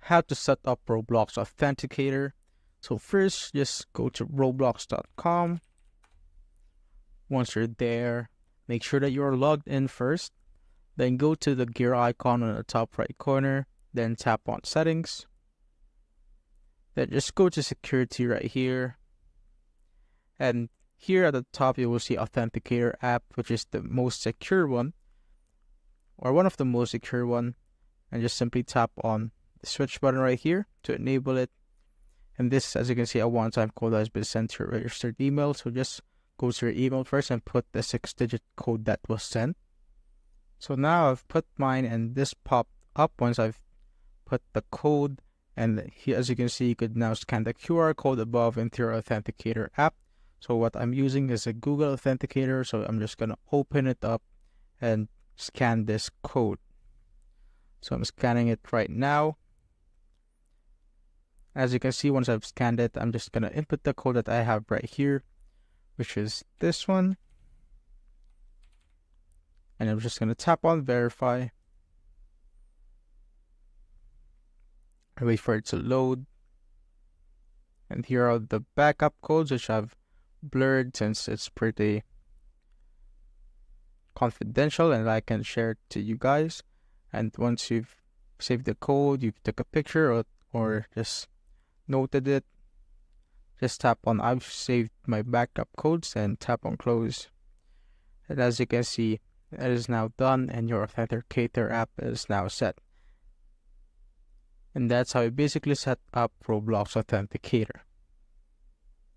how to set up Roblox Authenticator. So first, just go to roblox.com. Once you're there, make sure that you're logged in first. Then go to the gear icon on the top right corner. Then tap on settings. Then just go to security right here. And here at the top, you will see Authenticator app, which is the most secure one, or one of the most secure one. And just simply tap on the switch button right here to enable it. And this, as you can see, a one-time code has been sent to your registered email. So just go to your email first and put the 6-digit code that was sent. So now I've put mine, and this popped up once I've put the code. And here, as you can see, you could now scan the QR code above into your Authenticator app. So what I'm using is a Google Authenticator. So I'm just going to open it up and scan this code. So I'm scanning it right now. As you can see, once I've scanned it, I'm just going to input the code that I have right here, which is this one. And I'm just going to tap on verify. And wait for it to load. And here are the backup codes, which I've blurred since it's pretty confidential and I can share it to you guys. And once you've saved the code, you took a picture or just noted it, just tap on I've saved my backup codes and tap on close. And as you can see, it is now done and your Authenticator app is now set. And that's how you basically set up Roblox Authenticator.